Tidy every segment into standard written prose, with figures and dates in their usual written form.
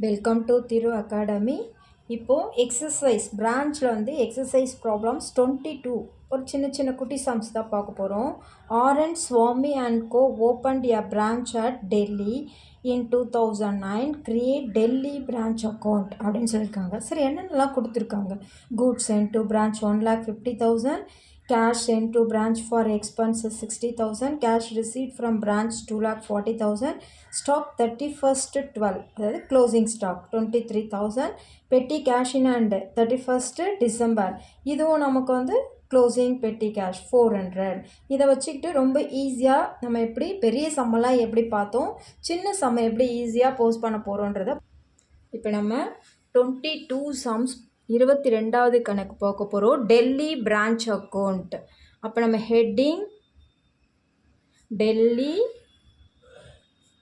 Welcome to Thiru academy. இப்போது exercise பிரான்ச்சில் வந்து exercise problems 22 ஒரு சின்ன சின்ன குட்டி சம்ஸ் தான் பார்க்க போகிறோம். R N. Swamy and co opened a branch at Delhi in 2009. Create Delhi branch account அப்படின்னு சொல்லியிருக்காங்க. சரி, என்னென்னலாம் கொடுத்துருக்காங்க? Goods sent to branch 1,50,000, cash sent to branch for expenses 60,000, cash received from branch 2,40,000, stock 31st 12 அதாவது closing stock 23,000, petty cash in hand 31st December. இதுவும் நமக்கு வந்து closing பெட்டி கேஷ் 400. இதை வச்சுக்கிட்டு ரொம்ப ஈஸியாக நம்ம எப்படி பெரிய சம்மெல்லாம் எப்படி பார்த்தோம், சின்ன சம்மை எப்படி ஈஸியாக போஸ்ட் பண்ண போகிறோன்றத இப்போ நம்ம 22 சம்ஸ் 22வது கணக்கு பார்க்க போகிறோம். Delhi branch account. அப்போ நம்ம ஹெட்டிங் டெல்லி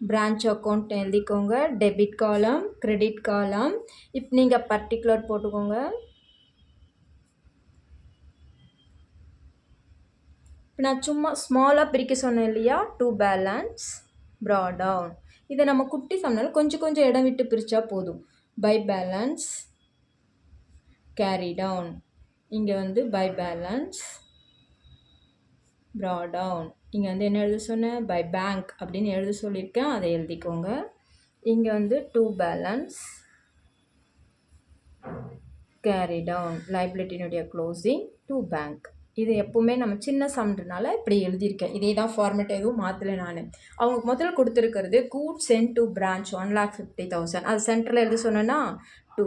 பிரான்ச் அக்கௌண்ட் எழுதிக்கோங்க. டெபிட் காலம், கிரெடிட் காலம். இப்போ நீங்கள் பர்டிகுலர் போட்டுக்கோங்க. இப்போ நான் சும்மா ஸ்மாலாக பிரிக்க சொன்னேன் இல்லையா, டு பேலன்ஸ் ப்ரா டவுன். இதை நம்ம குட்டி சம்னால கொஞ்சம் கொஞ்சம் இடம் விட்டு பிரித்தா போதும். By balance carry down. இங்கே வந்து பை பேலன்ஸ் ப்ரா டவுன். இங்கே வந்து என்ன எழுத சொன்னேன், பை பேங்க் அப்படின்னு எழுத சொல்லியிருக்கேன், அதை எழுதிக்கோங்க. இங்கே வந்து டு பேலன்ஸ் கேரி டவுன், லைபிலிட்டினுடைய க்ளோசிங் டு பேங்க். இது எப்போவுமே நம்ம சின்ன சம்ன்றனால இப்படி எழுதியிருக்கேன். இதே தான் ஃபார்மேட், எதுவும் மாற்றலை நான். அவங்க முதல்ல கொடுத்துருக்கிறது கூட் சென்ட் டு பிரான்ச் 1,50,000. அது சென்டரில் எழுத சொன்னேன்னா to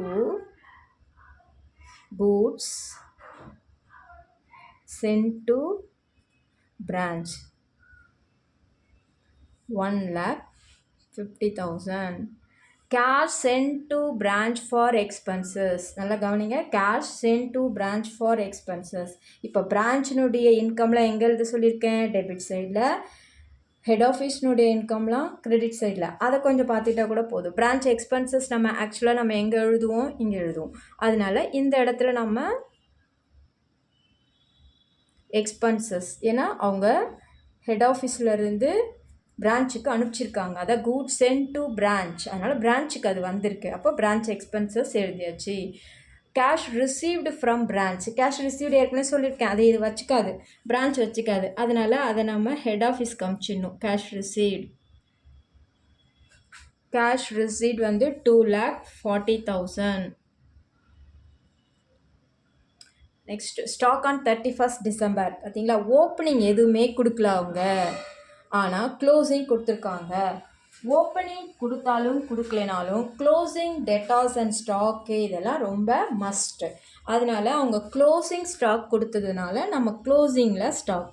goods sent to branch 1,50,000. cash sent to branch for expenses. நல்லா கவனிங்க, cash sent to branch for expenses. இப்போ பிரான்ச்சினுடைய இன்கம்லாம் எங்கே எழுத சொல்லியிருக்கேன், டெபிட் சைடில். ஹெட் ஆஃபீஸ்னுடைய இன்கம்லாம் கிரெடிட் சைடில். அதை கொஞ்சம் பார்த்துட்டா கூட போதும். பிரான்ச் எக்ஸ்பென்சஸ் நம்ம ஆக்சுவலாக நம்ம எங்கே எழுதுவோம், இங்கே எழுதுவோம். அதனால இந்த இடத்துல நம்ம எக்ஸ்பென்சஸ், ஏன்னா அவங்க ஹெட் ஆஃபீஸ்லேருந்து பிரான்ச்சுக்கு அனுப்பிச்சிருக்காங்க. அதான் கூட்ஸ் சென்ட் டு பிரான்ச், அதனால் பிரான்ச்சுக்கு அது வந்திருக்கு. அப்போ பிரான்ச் எக்ஸ்பென்சஸ் எழுதியாச்சு. Cash received from branch. Cash received ஏற்கனவே சொல்லியிருக்கேன், அது இது வச்சுக்காது, பிரான்ச் வச்சுக்காது. அதனால் அதை நம்ம ஹெட் ஆஃபீஸ்க்கு அனுப்பிச்சிடணும். கேஷ் ரிசீவ்டு, கேஷ் ரிசீவ்டு வந்து 2,40,000. Next stock on 31st December. பார்த்தீங்களா, ஓப்பனிங் எதுவுமே கொடுக்கல அவங்க, ஆனால் க்ளோசிங் கொடுத்துருக்காங்க. ஓப்பனிங் கொடுத்தாலும் கொடுக்கலனாலும் க்ளோசிங் டெட்டாஸ் அண்ட் ஸ்டாக்கு இதெல்லாம் ரொம்ப மஸ்ட். அதனால அவங்க க்ளோசிங் ஸ்டாக் கொடுத்ததுனால நம்ம க்ளோசிங்கில் ஸ்டாக்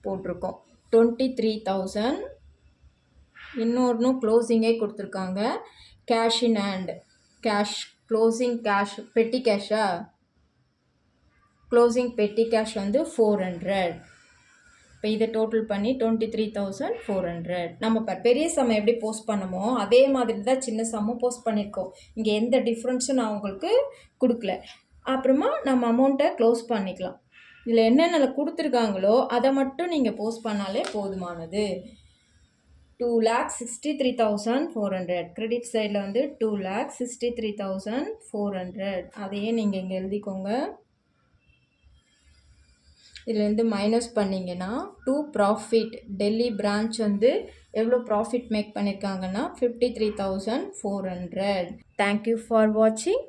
போட்டிருக்கோம் 23,000. இன்னொன்றும் க்ளோசிங்கே கொடுத்துருக்காங்க. Cash in hand, cash closing cash பெட்டி கேஷா, க்ளோசிங் பெட்டி கேஷ் வந்து 400. இப்போ இதை டோட்டல் பண்ணி 23,400. நம்ம இப்போ பெரிய சம் எப்படி போஸ்ட் பண்ணமோ அதே மாதிரி தான் சின்ன சம்மும் போஸ்ட் பண்ணியிருக்கோம். இங்கே எந்த டிஃப்ரென்ஸும் நான் உங்களுக்கு கொடுக்கல. அப்புறமா நம்ம அமௌண்ட்டை க்ளோஸ் பண்ணிக்கலாம். இதில் என்னென்ன கொடுத்துருக்காங்களோ அதை மட்டும் நீங்கள் போஸ்ட் பண்ணாலே போதுமானது. 2,63,400. கிரெடிட் சைடில் வந்து 2,63,400. அதையே நீங்கள் இங்கே எழுதிக்கோங்க. இதுலேருந்து மைனஸ் பண்ணிங்கன்னா டு ப்ராஃபிட். டெல்லி பிரான்ச் வந்து எவ்வளோ ப்ராஃபிட் மேக் பண்ணியிருக்காங்கன்னா 53,400. தேங்க்யூ ஃபார் வாட்சிங்.